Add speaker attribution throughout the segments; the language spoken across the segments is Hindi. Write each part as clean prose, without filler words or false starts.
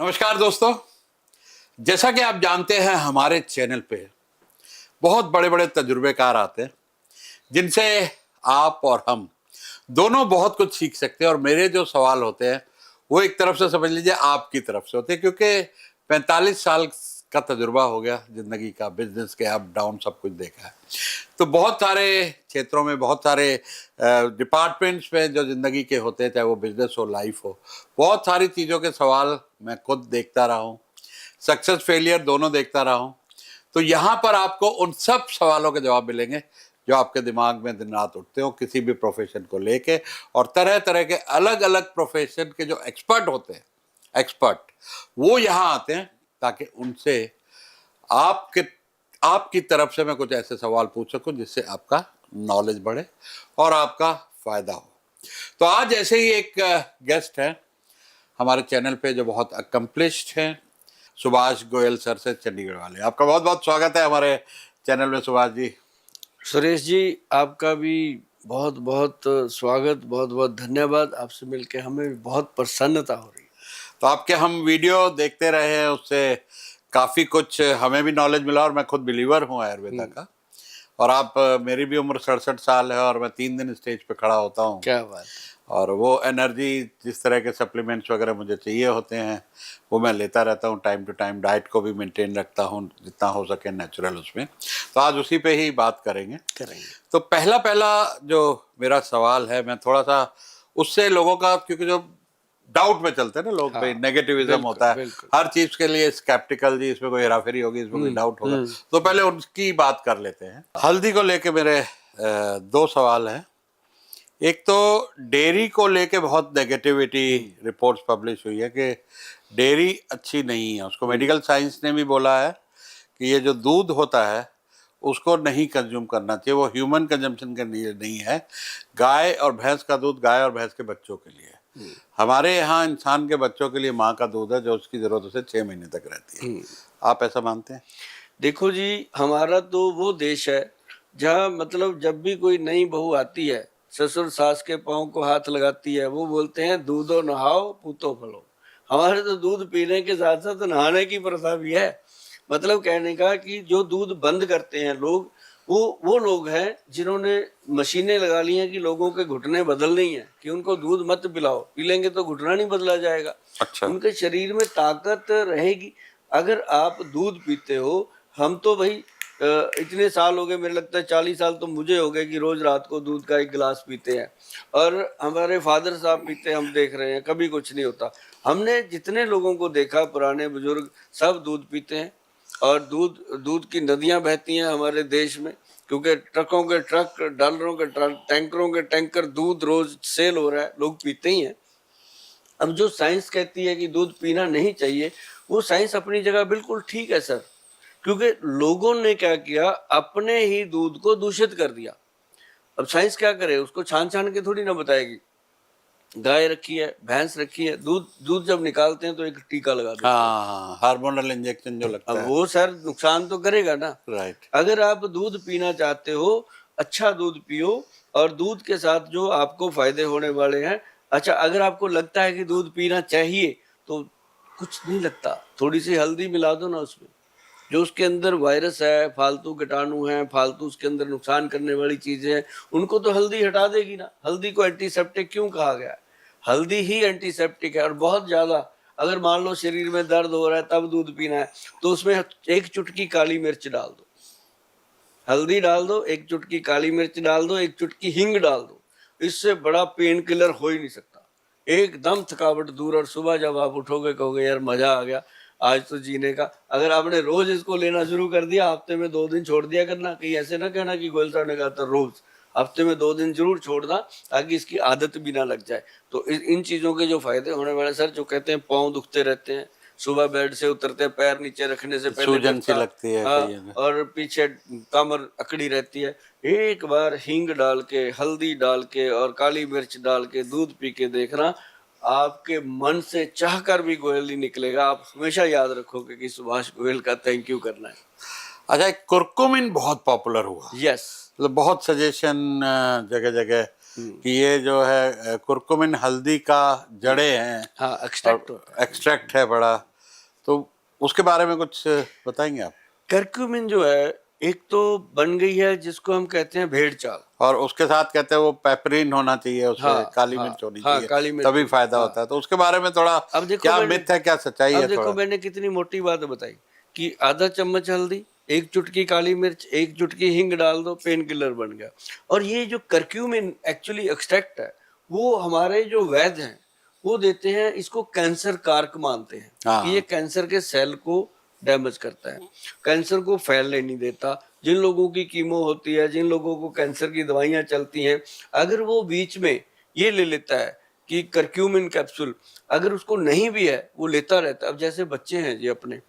Speaker 1: नमस्कार दोस्तों, जैसा कि आप जानते हैं हमारे चैनल पे बहुत बड़े बड़े तजुर्बेकार आते हैं जिनसे आप और हम दोनों बहुत कुछ सीख सकते हैं। और मेरे जो सवाल होते हैं वो एक तरफ से समझ लीजिए आपकी तरफ से होते हैं, क्योंकि 45 साल का तजुर्बा हो गया जिंदगी का, बिजनेस के अप डाउन सब कुछ देखा है। तो बहुत सारे क्षेत्रों में, बहुत सारे डिपार्टमेंट्स में जो जिंदगी के होते हैं, चाहे वो बिजनेस हो, लाइफ हो, बहुत सारी चीज़ों के सवाल मैं खुद देखता रहा हूँ, सक्सेस फेलियर दोनों देखता रहा हूँ। तो यहाँ पर आपको उन सब सवालों के जवाब मिलेंगे जो आपके दिमाग में दिन रात उठते हो किसी भी प्रोफेशन को लेके। और तरह तरह के अलग अलग प्रोफेशन के जो एक्सपर्ट होते हैं, एक्सपर्ट वो यहाँ आते हैं ताकि उनसे आपके आपकी तरफ से मैं कुछ ऐसे सवाल पूछ सकूं जिससे आपका नॉलेज बढ़े और आपका फायदा हो। तो आज ऐसे ही एक गेस्ट है हमारे चैनल पे जो बहुत अकम्पलिश्ड हैं, सुभाष गोयल सर से, चंडीगढ़ वाले। आपका बहुत बहुत स्वागत है हमारे चैनल में सुभाष जी।
Speaker 2: सुरेश जी, आपका भी बहुत बहुत स्वागत, बहुत बहुत धन्यवाद। आपसे मिलके हमें बहुत प्रसन्नता हो रही है।
Speaker 1: तो आपके हम वीडियो देखते रहे हैं, उससे काफ़ी कुछ हमें भी नॉलेज मिला और मैं खुद बिलीवर हूँ आयुर्वेदा का। और आप, मेरी भी उम्र 67 साल है और मैं 3 दिन स्टेज पे खड़ा होता हूँ।
Speaker 2: क्या बात।
Speaker 1: और वो एनर्जी, जिस तरह के सप्लीमेंट्स वगैरह मुझे चाहिए होते हैं वो मैं लेता रहता हूँ टाइम टू टाइम। डाइट को भी मेंटेन रखता हूँ जितना हो सके नेचुरल उसमें। तो आज उसी पे ही बात करेंगे। तो पहला जो मेरा सवाल है, मैं थोड़ा सा उससे लोगों का, क्योंकि जो डाउट में चलते हैं ना लोग, भाई नेगेटिविज्म होता है हर चीज के लिए, स्केप्टिकल जी, इसमें कोई हेराफेरी होगी, इसमें कोई डाउट होगा। तो पहले उनकी बात कर लेते हैं। हल्दी को लेके मेरे दो सवाल हैं। एक तो डेयरी को लेके बहुत नेगेटिविटी रिपोर्ट्स पब्लिश हुई है कि डेयरी अच्छी नहीं है। उसको मेडिकल साइंस ने भी बोला है कि ये जो दूध होता है उसको नहीं कंज्यूम करना चाहिए, वो ह्यूमन कंजम्पशन के लिए नहीं है। गाय और भैंस का दूध गाय और भैंस के बच्चों के लिए है। हमारे यहाँ इंसान के बच्चों के लिए माँ का दूध है जो उसकी ज़रूरत से 6 महीने तक रहती है। आप ऐसा मानते हैं?
Speaker 2: देखो जी, हमारा तो वो देश है जहाँ मतलब जब भी कोई नई बहू आती है, ससुर सास के पाँव को हाथ लगाती है, वो बोलते हैं दूधो नहाओ पूतो फलो। हमारे तो दूध पीने के साथ साथ नहाने की प्रथा भी है। मतलब कहने का कि जो दूध बंद करते हैं लोग, वो लोग हैं जिन्होंने मशीनें लगा ली हैं कि लोगों के घुटने बदलने ही हैं, कि उनको दूध मत पिलाओ, पी लेंगे तो घुटना नहीं बदला जाएगा।
Speaker 1: अच्छा।
Speaker 2: उनके शरीर में ताकत रहेगी। अगर आप दूध पीते हो, हम तो भाई इतने साल हो गए, मेरे लगता है 40 साल तो मुझे हो गए कि रोज रात को दूध का 1 गिलास पीते हैं। और हमारे फादर साहब पीते हैं, हम देख रहे हैं, कभी कुछ नहीं होता। हमने जितने लोगों को देखा, पुराने बुजुर्ग सब दूध पीते हैं। और दूध की नदियां बहती हैं हमारे देश में, क्योंकि ट्रकों के ट्रक, डॉलरों के टैंकरों के टैंकर दूध रोज सेल हो रहा है, लोग पीते ही हैं। अब जो साइंस कहती है कि दूध पीना नहीं चाहिए, वो साइंस अपनी जगह बिल्कुल ठीक है सर, क्योंकि लोगों ने क्या किया, अपने ही दूध को दूषित कर दिया। अब साइंस क्या करे, उसको छान छान के थोड़ी ना बताएगी। गाय रखी है, भैंस रखी है, दूध जब निकालते हैं तो एक टीका लगा देते हैं।
Speaker 1: हाँ, हार्मोनल इंजेक्शन जो लगता
Speaker 2: अब
Speaker 1: है।
Speaker 2: वो सर नुकसान तो करेगा ना।
Speaker 1: राइट।
Speaker 2: अगर आप दूध पीना चाहते हो, अच्छा दूध पियो, और दूध के साथ जो आपको फायदे होने वाले हैं। अच्छा, अगर आपको लगता है कि दूध पीना चाहिए तो कुछ नहीं लगता, थोड़ी सी हल्दी मिला दो ना उसमें। जो उसके अंदर वायरस है, फालतू कीटाणु हैं, फालतू उसके अंदर नुकसान करने वाली चीजें हैं, उनको तो हल्दी हटा देगी ना। हल्दी को एंटीसेप्टिक क्यों कहा गया है? हल्दी ही एंटीसेप्टिक है। और बहुत ज्यादा, अगर मान लो शरीर में दर्द हो रहा है तब दूध पीना है, तो उसमें 1 चुटकी काली मिर्च डाल दो, हल्दी डाल दो, 1 चुटकी काली मिर्च डाल दो, 1 चुटकी हींग डाल दो। इससे बड़ा पेन किलर हो ही नहीं सकता। एकदम थकावट दूर, और सुबह जब आप उठोगे कहोगे यार मजा आ गया आज तो जीने का। अगर आपने रोज इसको लेना शुरू कर दिया, हफ्ते में 2 दिन छोड़ दिया करना। कहीं ऐसे ना कहना कि गोयल साहब ने कहा था रोज, हफ्ते में 2 दिन जरूर छोड़ना, ताकि इसकी आदत भी ना लग जाए। तो इन चीजों के जो फायदे होने वाले सर, जो कहते हैं पाँव दुखते रहते हैं, सुबह बेड से उतरते हैं, पैर नीचे रखने से पहले
Speaker 1: सूजन सी लगती है
Speaker 2: हाँ,
Speaker 1: कहीं।
Speaker 2: और पीछे कमर अकड़ी रहती है, एक बार हींग डाल के, हल्दी डाल के और काली मिर्च डाल के दूध पी के देखना, आपके मन से चाहकर भी गोयल ही निकलेगा। आप हमेशा याद रखोगे कि सुभाष गोयल का थैंक यू करना है।
Speaker 1: अच्छा, एक कुरकुमिन बहुत पॉपुलर हुआ।
Speaker 2: यस।
Speaker 1: मतलब बहुत सजेशन जगह जगह कि ये जो है कुरकुमिन हल्दी का जड़े हैं।
Speaker 2: हाँ, एक्सट्रैक्ट होता है।
Speaker 1: एक्सट्रैक्ट है बड़ा, तो उसके बारे में कुछ बताएंगे आप?
Speaker 2: कर्क्यूमिन जो है एक तो बन गई है जिसको हम कहते हैं भेड़ चाल।
Speaker 1: और उसके साथ कहते हैं वो पेपरिन होना चाहिए, उससे
Speaker 2: हाँ
Speaker 1: काली
Speaker 2: हाँ
Speaker 1: मिर्च होनी
Speaker 2: हाँ,
Speaker 1: चाहिए,
Speaker 2: काली मिर्च
Speaker 1: तभी
Speaker 2: होती
Speaker 1: फायदा
Speaker 2: हाँ।
Speaker 1: होता है। तो उसके बारे में थोड़ा
Speaker 2: अब देखो
Speaker 1: क्या
Speaker 2: मैंने
Speaker 1: मिथ है, क्या सच्चाई
Speaker 2: अब
Speaker 1: है
Speaker 2: देखो
Speaker 1: थोड़ा?
Speaker 2: मैंने कितनी मोटी बात बताई कि आधा चम्मच हल्दी, एक चुटकी काली मिर्च, एक चुटकी हींग डाल दो, पेन किलर बन गया। और ये जो कर्क्यूमिन एक्चुअली एक्सट्रैक्ट है, वो हमारे जो वैद्य हैं वो देते हैं, इसको कैंसर कारक मानते हैं
Speaker 1: हाँ,
Speaker 2: कि ये कैंसर के सेल को डैमेज करता है, कैंसर को फैलने नहीं देता। जिन लोगों की कीमो होती है, जिन लोगों को कैंसर की दवाइयां चलती हैं, अगर वो बीच में ये ले लेता है कि करक्यूमिन कैप्सूल, अगर उसको नहीं भी है वो लेता रहता है। अब जैसे बच्चे हैं जी अपने,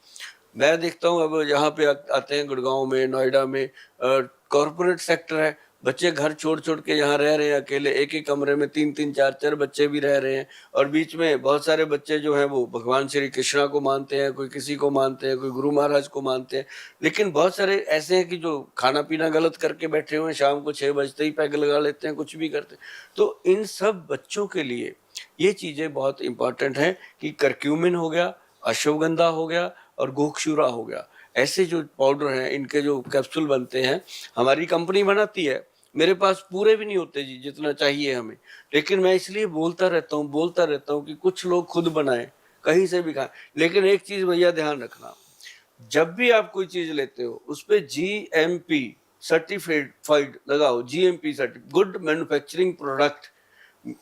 Speaker 2: मैं देखता हूँ अब यहाँ पे आते हैं गुड़गांव में, नोएडा में कॉरपोरेट सेक्टर है, बच्चे घर छोड़ छोड़ के यहाँ रह रहे हैं अकेले, एक एक कमरे में 3 3 4 4 बच्चे भी रह रहे हैं। और बीच में बहुत सारे बच्चे जो हैं वो भगवान श्री कृष्णा को मानते हैं, कोई किसी को मानते हैं, कोई गुरु महाराज को मानते हैं। लेकिन बहुत सारे ऐसे हैं कि जो खाना पीना गलत करके बैठे हुए हैं, शाम को 6 बजते ही पैग लगा लेते हैं, कुछ भी करते हैं। तो इन सब बच्चों के लिए ये चीज़ें बहुत इंपॉर्टेंट हैं कि करक्यूमिन हो गया, अश्वगंधा हो गया और गोक्षूरा हो गया। ऐसे जो पाउडर हैं, इनके जो कैप्सूल बनते हैं, हमारी कंपनी बनाती है। मेरे पास पूरे भी नहीं होते जी जितना चाहिए हमें, लेकिन मैं इसलिए बोलता रहता हूँ कि कुछ लोग खुद बनाएं, कहीं से भी खाएं। लेकिन एक चीज भैया ध्यान रखना, जब भी आप कोई चीज लेते हो उस पे GMP सर्टिफाइड लगाओ, GMP certified good manufacturing product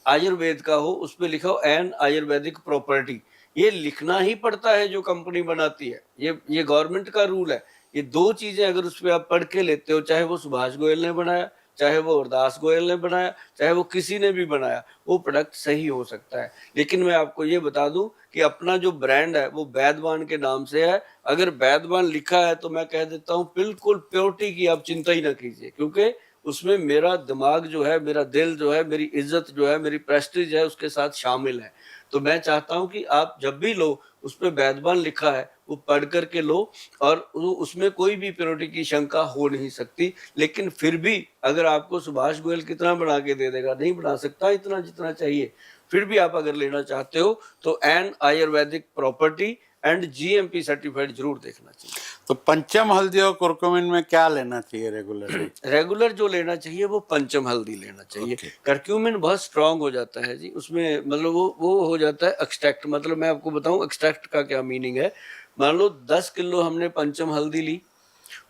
Speaker 2: Ayurveda का हो, उस पे लिखा हो एन आयुर्वेदिक प्रॉपर्टी। ये लिखना ही पड़ता है जो कंपनी बनाती है, ये गवर्नमेंट का रूल है। ये दो चीजें अगर उस पे आप पढ़ के लेते हो, चाहे वो सुभाष गोयल ने बनाया, चाहे वो अरदास गोयल ने बनाया, चाहे वो किसी ने भी बनाया, वो प्रोडक्ट सही हो सकता है। लेकिन मैं आपको ये बता दूं कि अपना जो ब्रांड है वो वैद्यवान के नाम से है। अगर वैद्यवान लिखा है तो मैं कह देता हूँ बिल्कुल प्योरिटी की आप चिंता ही ना कीजिए, क्योंकि उसमें मेरा दिमाग जो है, मेरा दिल जो है, मेरी इज्जत जो है, मेरी प्रेस्टीज है, उसके साथ शामिल है। तो मैं चाहता हूं कि आप जब भी लो उस पर वैद्यवान लिखा है वो पढ़ करके लो, और उसमें कोई भी प्योरिटी की शंका हो नहीं सकती। लेकिन फिर भी अगर आपको सुभाष गोयल कितना बना के दे देगा, नहीं बना सकता इतना जितना चाहिए। फिर भी आप अगर लेना चाहते हो तो an Ayurvedic property and GMP certified जरूर देखना चाहिए।
Speaker 1: तो पंचम हल्दी और कुरकुमिन में क्या लेना चाहिए रेगुलरली?
Speaker 2: रेगुलर जो लेना चाहिए वो पंचम हल्दी लेना चाहिए।
Speaker 1: Okay.
Speaker 2: करक्यूमिन बहुत स्ट्रांग हो जाता है जी, उसमें मतलब वो हो जाता है एक्सट्रैक्ट। मतलब मैं आपको बताऊं एक्सट्रैक्ट का क्या मीनिंग है। मान लो 10 किलो हमने पंचम हल्दी ली,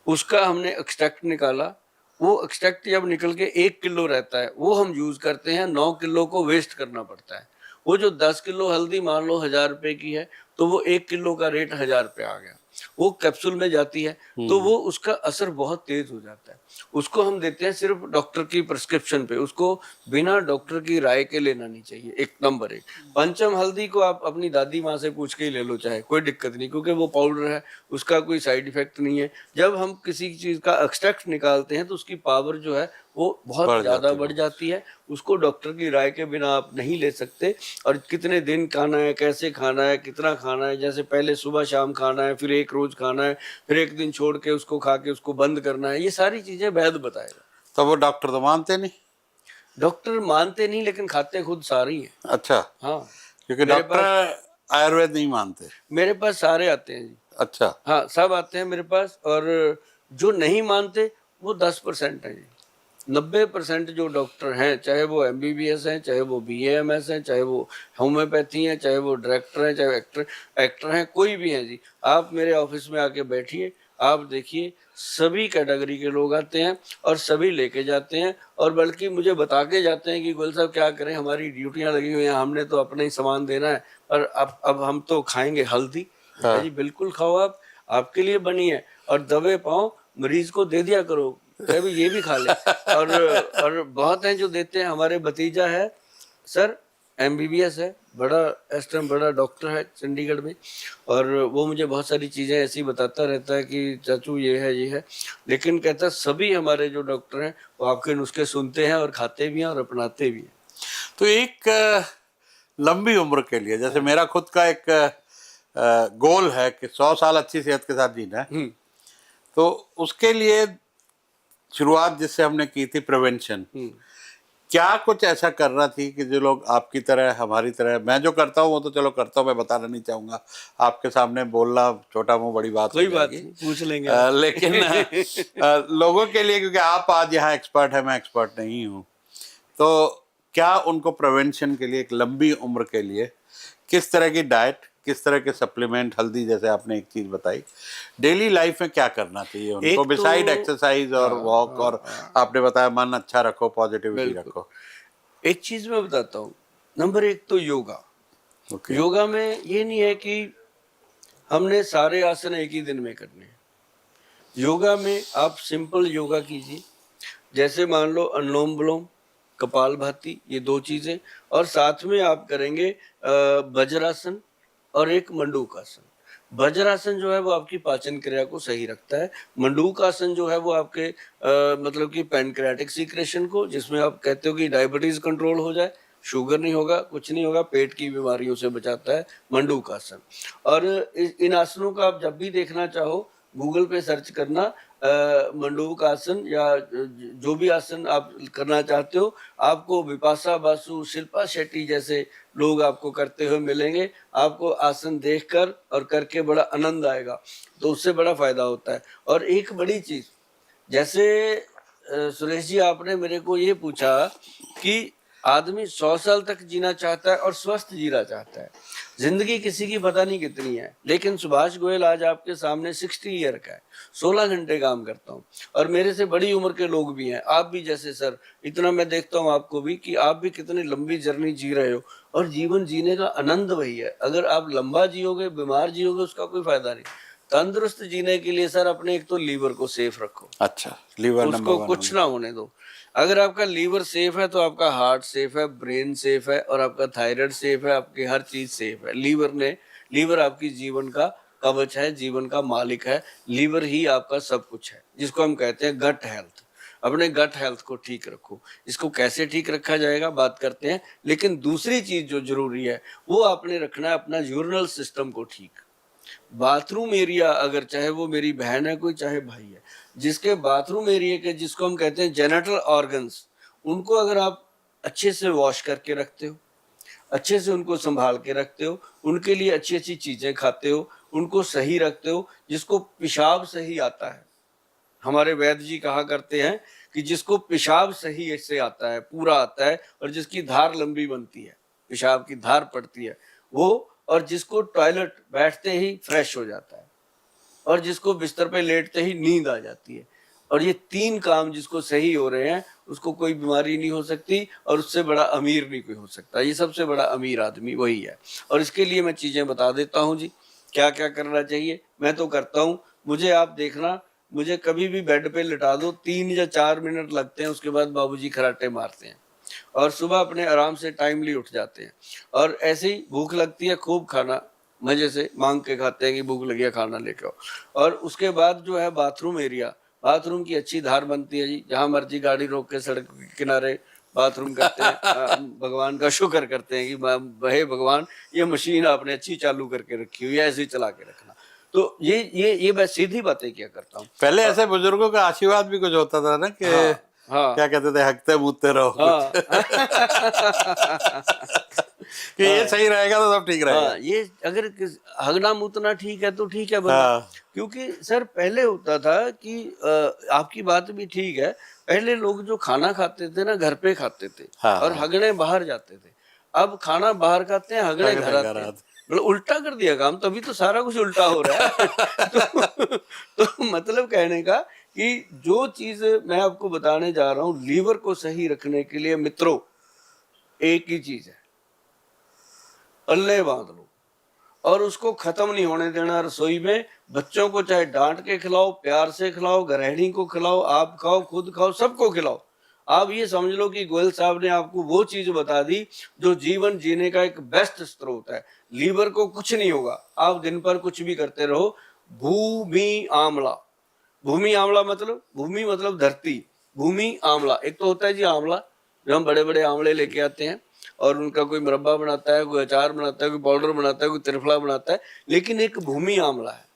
Speaker 2: उसका हमने एक्सट्रैक्ट निकाला, वो एक्सट्रैक्ट जब निकल के 1 किलो रहता है वो हम यूज करते हैं, 9 किलो को वेस्ट करना पड़ता है। वो जो 10 किलो हल्दी मान लो 1000 रुपए की है, तो वो 1 किलो का रेट 1000 रुपये आ गया। वो कैप्सूल में जाती है तो वो उसका असर बहुत तेज हो जाता है। उसको हम देते हैं सिर्फ डॉक्टर की प्रिस्क्रिप्शन पे, उसको बिना डॉक्टर की राय के लेना नहीं चाहिए। एक नंबर 1। पंचम हल्दी को आप अपनी दादी माँ से पूछ के ही ले लो, चाहे कोई दिक्कत नहीं, क्योंकि वो पाउडर है, उसका कोई साइड इफेक्ट नहीं है। जब हम किसी चीज का एक्सट्रैक्ट निकालते हैं तो उसकी पावर जो है वो बहुत ज्यादा बढ़ जाती है। उसको डॉक्टर की राय के बिना आप नहीं ले सकते। और कितने दिन खाना है, कैसे खाना है, कितना खाना है, जैसे पहले सुबह शाम खाना है, फिर एक रोज खाना है, फिर एक दिन छोड़ के उसको खा के उसको बंद करना है, ये सारी चीजें वैद्य बताएगा।
Speaker 1: तो वो डॉक्टर तो मानते नहीं?
Speaker 2: डॉक्टर मानते नहीं लेकिन खाते खुद सारे ही हैं।
Speaker 1: अच्छा,
Speaker 2: हाँ,
Speaker 1: क्योंकि
Speaker 2: मेरे
Speaker 1: डॉक्टर आयुर्वेद नहीं मानते।
Speaker 2: मेरे पास सारे आते हैं जी।
Speaker 1: अच्छा,
Speaker 2: हाँ, सब आते हैं मेरे पास। और जो नहीं मानते वो 10% है जी। 90% जो डॉक्टर हैं, चाहे वो MBBS हैं, चाहे वो BAMS हैं, चाहे वो होम्योपैथी हैं, चाहे वो डायरेक्टर हैं, चाहे एक्टर हैं, कोई भी हैं जी, आप मेरे ऑफिस में आके बैठिए, आप देखिए सभी कैटेगरी के लोग आते हैं और सभी लेके जाते हैं। और बल्कि मुझे बता के जाते हैं कि गोयल साहब क्या करें, हमारी ड्यूटियां लगी हुई हैं, हमने तो अपना ही सामान देना है, पर अब हम तो खाएंगे हल्दी।
Speaker 1: हाँ।
Speaker 2: जी बिल्कुल खाओ, आप आपके लिए बनी है। और दबे पाँव मरीज को दे दिया करो, कह भी ये भी खा ले। और बहुत हैं जो देते हैं। हमारे भतीजा है सर, MBBS है, बड़ा इस टाइम बड़ा डॉक्टर है चंडीगढ़ में, और वो मुझे बहुत सारी चीज़ें ऐसी बताता रहता है कि चाचू ये है ये है। लेकिन कहता है सभी हमारे जो डॉक्टर हैं वो आपके नुस्खे सुनते हैं और खाते भी हैं और अपनाते भी हैं।
Speaker 1: तो एक लंबी उम्र के लिए, जैसे मेरा खुद का एक गोल है कि 100 साल अच्छी सेहत के साथ जीना है, तो उसके लिए शुरुआत जिससे हमने की थी प्रिवेंशन, क्या कुछ ऐसा करना थी कि जो लोग आपकी तरह हमारी तरह, मैं जो करता हूँ वो तो चलो करता हूँ, मैं बताना नहीं चाहूंगा, आपके सामने बोलना छोटा मुंह बड़ी बात हो
Speaker 2: कोई बात
Speaker 1: जाएगी।
Speaker 2: नहीं, पूछ लेंगे आप।
Speaker 1: लेकिन लोगों के लिए, क्योंकि आप आज यहाँ एक्सपर्ट है, मैं एक्सपर्ट नहीं हूँ, तो क्या उनको प्रिवेंशन के लिए, एक लंबी उम्र के लिए किस तरह की डाइट, किस तरह के सप्लीमेंट, हल्दी जैसे आपने एक चीज बताई, डेली लाइफ में क्या करना चाहिए उनको,
Speaker 2: एक तो
Speaker 1: बिसाइड एक्सरसाइज और वॉक, और आपने बताया मन अच्छा रखो, पॉजिटिविटी
Speaker 2: बिल्कुल,
Speaker 1: रखो।
Speaker 2: एक चीज मैं बताता हूँ। नंबर एक तो योगा।
Speaker 1: ओके।
Speaker 2: योगा में ये नहीं है कि हमने सारे आसन एक ही दिन में करने हैं। योगा में आप सिंपल योगा कीजिए, जैसे मान लो अनुलोम विलोम, कपालभाति, ये 2 चीजें, और साथ में आप करेंगे वज्रासन और एक मंडूकासन। वज्रासन जो है वो आपकी पाचन क्रिया को सही रखता है। मंडूकासन जो है वो आपके मतलब कि पैनक्रियाटिक सीक्रेशन को, जिसमें आप कहते हो कि डायबिटीज कंट्रोल हो जाए, शुगर नहीं होगा, कुछ नहीं होगा, पेट की बीमारियों से बचाता है मंडूकासन। और इन आसनों का आप जब भी देखना चाहो गूगल पे सर्च करना, मंडूक आसन या जो भी आसन आप करना चाहते हो, आपको विपाशा बासु, शिल्पा शेट्टी जैसे लोग आपको करते हुए मिलेंगे। आपको आसन देखकर और करके बड़ा आनंद आएगा, तो उससे बड़ा फायदा होता है। और एक बड़ी चीज, जैसे सुरेश जी आपने मेरे को ये पूछा कि आदमी 100 साल तक जीना चाहता है और स्वस्थ जीना चाहता है। जिंदगी किसी की पता नहीं कितनी है, लेकिन सुभाष गोयल आज आपके सामने 60 ईयर का है, 16 घंटे काम करता हूँ, और मेरे से बड़ी उम्र के लोग भी हैं, आप भी जैसे सर, इतना मैं देखता हूँ आपको भी कि आप भी कितनी लंबी जर्नी जी रहे हो, और जीवन जीने का आनंद वही है। अगर आप लंबा जियोगे, बीमार जियोगे, उसका कोई फायदा नहीं। तंदुरुस्त जीने के लिए सर अपने एक तो लीवर को सेफ रखो,
Speaker 1: अच्छा, लीवर नंबर
Speaker 2: उसको
Speaker 1: 1
Speaker 2: कुछ ना होने दो। अगर आपका लीवर सेफ है तो आपका हार्ट सेफ है, ब्रेन सेफ है, और आपका थायराइड सेफ है, आपकी हर चीज सेफ है। लीवर आपकी जीवन का कवच है, जीवन का मालिक है। लीवर ही आपका सब कुछ है, जिसको हम कहते हैं गट हेल्थ। अपने गट हेल्थ को ठीक रखो। इसको कैसे ठीक रखा जाएगा बात करते हैं, लेकिन दूसरी चीज जो जरूरी है वो आपने रखना है अपना यूरिनल सिस्टम को ठीक। बाथरूम एरिया, अगर चाहे वो मेरी बहन है कोई, चाहे भाई है, जिसके बाथरूम एरिया के, जिसको हम कहते हैं जेनिटल ऑर्गन्स, उनको अगर आप अच्छे से वॉश करके रखते हो, अच्छे से उनको संभाल के रखते हो, उनके लिए अच्छी अच्छी चीजें खाते हो, उनको सही रखते हो, जिसको पेशाब सही आता है। हमारे वैद्य जी कहा करते हैं कि जिसको पेशाब सही से आता है, पूरा आता है, और जिसकी धार लंबी बनती है, पेशाब की धार पड़ती है वो, और जिसको टॉयलेट बैठते ही फ्रेश हो जाता है, और जिसको बिस्तर पे लेटते ही नींद आ जाती है, और ये 3 काम जिसको सही हो रहे हैं, उसको कोई बीमारी नहीं हो सकती, और उससे बड़ा अमीर नहीं कोई हो सकता। ये सबसे बड़ा अमीर आदमी वही है। और इसके लिए मैं चीजें बता देता हूँ जी, क्या क्या करना चाहिए। मैं तो करता हूँ, मुझे आप देखना, मुझे कभी भी बेड पे लिटा दो, 3 या 4 मिनट लगते हैं, उसके बाद बाबूजी खराटे मारते हैं, और सुबह अपने आराम से टाइमली उठ जाते हैं। और ऐसे ही भूख लगती है, खूब खाना मजे से मांग के खाते हैं कि भूख लगी है, खाना लेके आओ। और उसके बाद जो है बाथरूम एरिया, बाथरूम की अच्छी धार बनती है जी, जहां मर्जी गाड़ी रोक के सड़क के किनारे बाथरूम करते हैं। भगवान का शुक्र करते हैं कि हे भगवान, ये मशीन आपने अच्छी चालू करके रखी हुई है, ऐसे ही चला के रखना। तो ये मैं सीधी बातें क्या करता हूँ।
Speaker 1: पहले ऐसे बुजुर्गों का आशीर्वाद भी कुछ होता था ना कि
Speaker 2: हाँ,
Speaker 1: क्या कहते थे, हकते मुतते रहो
Speaker 2: हाँ।
Speaker 1: कि ये सही रहेगा तो सब ठीक रहेगा।
Speaker 2: हाँ, ये अगर हगना मुतना ठीक है तो ठीक है बंदा।
Speaker 1: हाँ।
Speaker 2: क्योंकि सर पहले होता था कि आपकी बात भी ठीक है, पहले लोग जो खाना खाते थे ना, घर पे खाते थे,
Speaker 1: हाँ,
Speaker 2: और
Speaker 1: हाँ।
Speaker 2: हगने बाहर जाते थे। अब खाना बाहर खाते हैं, हगने घर आते हैं। मतलब उल्टा कर दिया काम, तभी तो सारा कुछ उल्टा हो रहा है। तो मतलब कहने का कि जो चीज मैं आपको बताने जा रहा हूँ, लीवर को सही रखने के लिए मित्रों, एक ही चीज है, पल्ले बांध लो, और उसको खत्म नहीं होने देना। रसोई में बच्चों को चाहे डांट के खिलाओ, प्यार से खिलाओ, गृहिणी को खिलाओ, आप खाओ, खुद खाओ, सबको खिलाओ। आप ये समझ लो कि गोयल साहब ने आपको वो चीज बता दी जो जीवन जीने का एक बेस्ट स्रोत है। लीवर को कुछ नहीं होगा, आप दिन भर कुछ भी करते रहो। भूमि आमला, भूमि आमला मतलब, भूमि मतलब धरती, भूमि आमला। एक तो होता है जी आमला, जो हम बड़े बड़े आमले लेके आते हैं और उनका कोई मुरब्बा बनाता है, कोई अचार बनाता है, कोई पाउडर बनाता है, कोई त्रिफला बनाता है। लेकिन एक भूमि आमला है,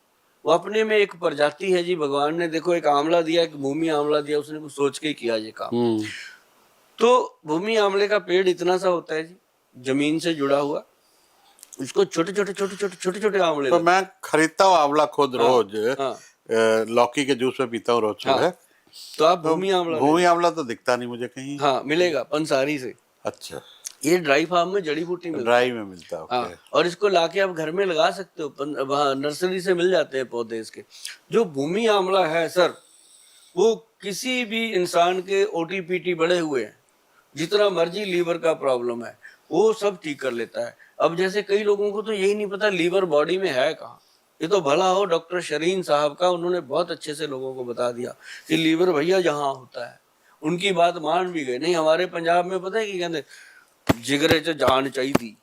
Speaker 2: वो अपने में एक प्रजाति है जी। भगवान ने देखो एक आमला दिया, एक भूमि आमला दिया, उसने कुछ सोच के किया ये काम। तो भूमि आंवले का पेड़ इतना सा होता है जी, जमीन से जुड़ा हुआ, इसको छोटे छोटे आंवले
Speaker 1: तो
Speaker 2: लगते
Speaker 1: मैं खरीदता हूँ आंवला खुद
Speaker 2: हाँ,
Speaker 1: रोज,
Speaker 2: हाँ,
Speaker 1: लौकी के जूस में पीता हूँ रोज
Speaker 2: हाँ।
Speaker 1: सुबह।
Speaker 2: तो आप
Speaker 1: तो
Speaker 2: भूमि आंवला ले
Speaker 1: भूमि
Speaker 2: लो।
Speaker 1: आंवला तो दिखता नहीं मुझे कहीं।
Speaker 2: हाँ, मिलेगा पंसारी से।
Speaker 1: अच्छा,
Speaker 2: ये ड्राई फार्म में जड़ी बूटी मिलती
Speaker 1: ड्राई
Speaker 2: है।
Speaker 1: में मिलता है,
Speaker 2: हाँ,
Speaker 1: ओके।
Speaker 2: और इसको लाके आप घर में लगा सकते हो, वहाँ नर्सरी से मिल जाते हैं पौधे इसके। जो भूमि आंवला है सर, वो किसी भी इंसान के ओटीपीटी बढ़े हुए हैं, जितना मर्जी लीवर का प्रॉब्लम है वो सब ठीक कर लेता है। अब जैसे कई लोगों को तो यही नहीं पता लीवर बॉडी में है कहाँ। ये तो भला हो डॉक्टर शरीन साहब का, उन्होंने बहुत अच्छे से लोगों को बता दिया कि लीवर भैया जहाँ होता है। उनकी बात मान भी गए। नहीं, हमारे पंजाब में पता है कि कहते जिगरे च जान चाहिदी,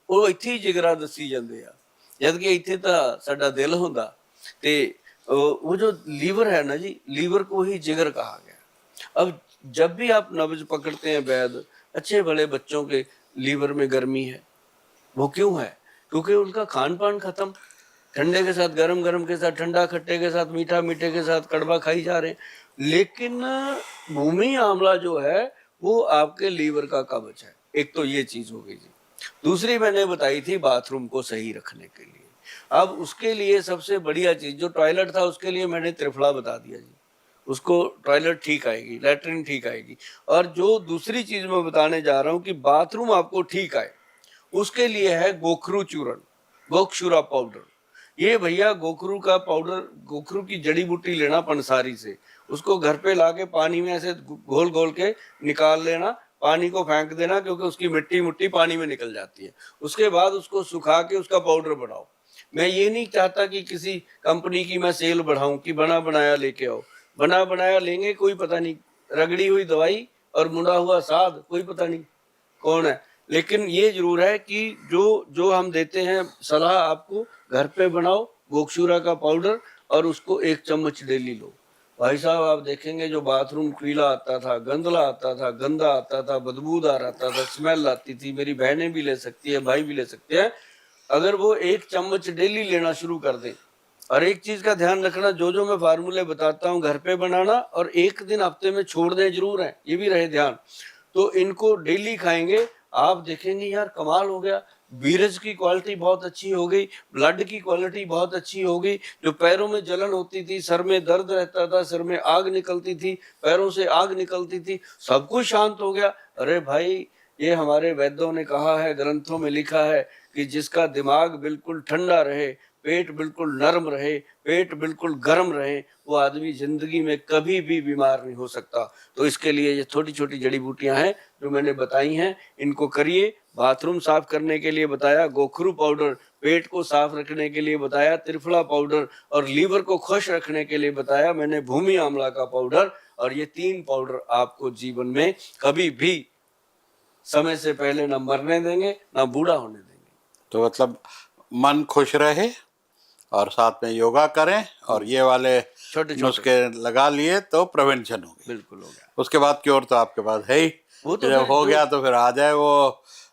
Speaker 2: ਉਹ ਇੱਥੇ ਹੀ ਜਿਗਰਾ ਦੱਸੀ ਜਾਂਦੇ ਆ, ਜਦ कि ਇੱਥੇ ਤਾਂ ਸਾਡਾ ਦਿਲ ਹੁੰਦਾ। ਤੇ वो जो लीवर है ना जी, लीवर को ही जिगर कहा गया। अब जब भी आप नब्ज पकड़ते हैं वैद, अच्छे भले बच्चों के लीवर में गर्मी है, वो क्यों है? क्योंकि उनका खान पान खत्म, ठंडे के साथ गरम, गरम के साथ ठंडा, खट्टे के साथ मीठा, मीठे के साथ कड़वा खाई जा रहे हैं। लेकिन भूमि आंवला जो है वो आपके लीवर का कवच है। एक तो ये चीज हो गई जी। दूसरी मैंने बताई थी बाथरूम को सही रखने के लिए। अब उसके लिए सबसे बढ़िया चीज, जो टॉयलेट था उसके लिए मैंने त्रिफला बता दिया जी, उसको टॉयलेट ठीक आएगी, लैट्रिन ठीक आएगी। और जो दूसरी चीज मैं बताने जा रहा हूँ कि बाथरूम आपको ठीक आए, उसके लिए है गोखरू चूर्ण, गोक्षुरा पाउडर। ये भैया गोखरू का पाउडर, गोखरू की जड़ी बूटी लेना पंसारी से, उसको घर पे लाके पानी में ऐसे घोल घोल के निकाल लेना, पानी को फेंक देना, क्योंकि उसकी मिट्टी मुट्टी पानी में निकल जाती है। उसके बाद उसको सुखा के उसका पाउडर बनाओ। मैं ये नहीं चाहता कि किसी कंपनी की मैं सेल बढ़ाऊं कि बना बनाया लेके आओ। बना बनाया लेंगे, कोई पता नहीं, रगड़ी हुई दवाई और मुड़ा हुआ साध, कोई पता नहीं कौन है। लेकिन ये जरूर है कि जो जो हम देते हैं सलाह आपको, घर पे बनाओ गोक्षूरा का पाउडर और उसको 1 चम्मच डेली लो। भाई साहब आप देखेंगे जो बाथरूम पीला आता था, गंदला आता था, गंदा आता था, बदबूदार आता था, स्मेल आती थी, मेरी बहनें भी ले सकती है, भाई भी ले सकते हैं। अगर वो 1 चम्मच डेली लेना शुरू कर दें, और एक चीज का ध्यान रखना, जो जो मैं फार्मूले बताता हूँ घर पे बनाना, और एक दिन हफ्ते में छोड़ दें जरूर है, ये भी रहे ध्यान। तो इनको डेली खाएंगे, आप देखेंगे यार कमाल हो गया। बीरज की क्वालिटी बहुत अच्छी हो गई, ब्लड की क्वालिटी बहुत अच्छी हो गई। जो पैरों में जलन होती थी, सर में दर्द रहता था, सर में आग निकलती थी, पैरों से आग निकलती थी, सब कुछ शांत हो गया। अरे भाई, ये हमारे वैद्यों ने कहा है, ग्रंथों में लिखा है कि जिसका दिमाग बिल्कुल ठंडा रहे, पेट बिल्कुल नरम रहे, पेट बिल्कुल गर्म रहे, वो आदमी जिंदगी में कभी भी बीमार नहीं हो सकता। तो इसके लिए ये छोटी छोटी जड़ी बूटियां हैं जो मैंने बताई हैं, इनको करिए। बाथरूम साफ करने के लिए बताया गोखरू पाउडर, पेट को साफ रखने के लिए बताया त्रिफला पाउडर, और लीवर को खुश रखने के लिए बताया मैंने भूमि आंवला का पाउडर। और ये 3 पाउडर आपको जीवन में कभी भी समय से पहले ना मरने देंगे ना बूढ़ा होने देंगे।
Speaker 1: तो मतलब मन खुश रहे और साथ में योगा करें और ये वाले
Speaker 2: छोटे
Speaker 1: नुस्खे लगा लिए तो प्रिवेंशन हो गई।
Speaker 2: बिल्कुल हो गया।
Speaker 1: उसके बाद क्योर तो आपके पास है ही।
Speaker 2: वो तो
Speaker 1: जब
Speaker 2: फिर
Speaker 1: हो
Speaker 2: जो-
Speaker 1: गया तो फिर आ जाए वो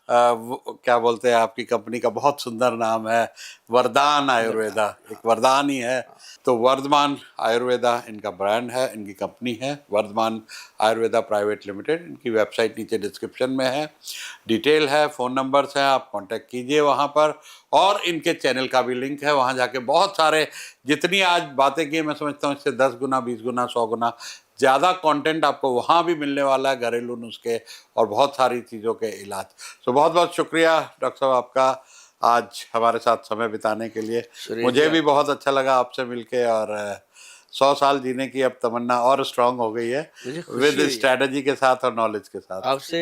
Speaker 1: क्या बोलते हैं, आपकी कंपनी का बहुत सुंदर नाम है वरदान आयुर्वेदा, एक वरदान ही है। तो वर्धमान आयुर्वेदा इनका ब्रांड है, इनकी कंपनी है वर्धमान आयुर्वेदा प्राइवेट लिमिटेड। इनकी वेबसाइट नीचे डिस्क्रिप्शन में है, डिटेल है, फ़ोन नंबर्स हैं, आप कांटेक्ट कीजिए वहाँ पर। और इनके चैनल का भी लिंक है, वहाँ जाके बहुत सारे, जितनी आज बातें की मैं समझता हूँ इससे 10 गुना 20 गुना 100 गुना ज़्यादा कंटेंट आपको वहाँ भी मिलने वाला है, घरेलू नुस्खे और बहुत सारी चीज़ों के इलाज। तो बहुत बहुत शुक्रिया डॉक्टर साहब आपका आज हमारे साथ समय बिताने के लिए। मुझे भी बहुत अच्छा लगा आपसे मिलके, और 100 साल जीने की अब तमन्ना और स्ट्रांग हो गई है विद स्ट्रैटेजी के साथ और नॉलेज के साथ।
Speaker 2: आपसे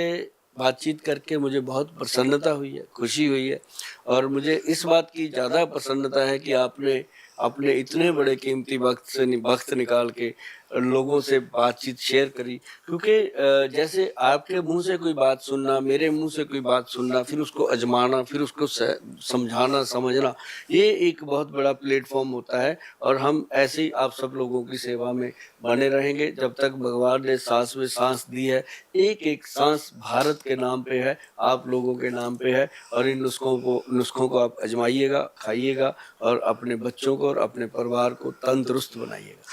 Speaker 2: बातचीत करके मुझे बहुत प्रसन्नता हुई है, खुशी हुई है। और मुझे इस बात की ज़्यादा प्रसन्नता है कि आपने अपने इतने बड़े कीमती वक्त निकाल के लोगों से बातचीत शेयर करी। क्योंकि जैसे आपके मुंह से कोई बात सुनना, मेरे मुंह से कोई बात सुनना, फिर उसको अजमाना, फिर उसको समझाना समझना, ये एक बहुत बड़ा प्लेटफॉर्म होता है। और हम ऐसे ही आप सब लोगों की सेवा में बने रहेंगे जब तक भगवान ने सांस में सांस दी है। एक एक सांस भारत के नाम पे है, आप लोगों के नाम पे है। और इन नुस्खों को आप आजमाइएगा, खाइएगा और अपने बच्चों को और अपने परिवार को तंदुरुस्त बनाइएगा।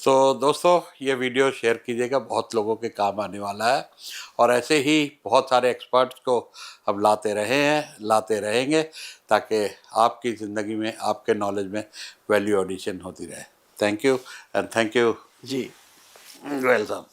Speaker 1: तो दोस्तों ये वीडियो शेयर कीजिएगा, बहुत लोगों के काम आने वाला है और ऐसे ही बहुत सारे एक्सपर्ट्स को हम लाते रहे हैं, लाते रहेंगे ताकि आपकी ज़िंदगी में, आपके नॉलेज में वैल्यू एडिशन होती रहे। Thank you and thank you
Speaker 2: ji.
Speaker 1: Welcome.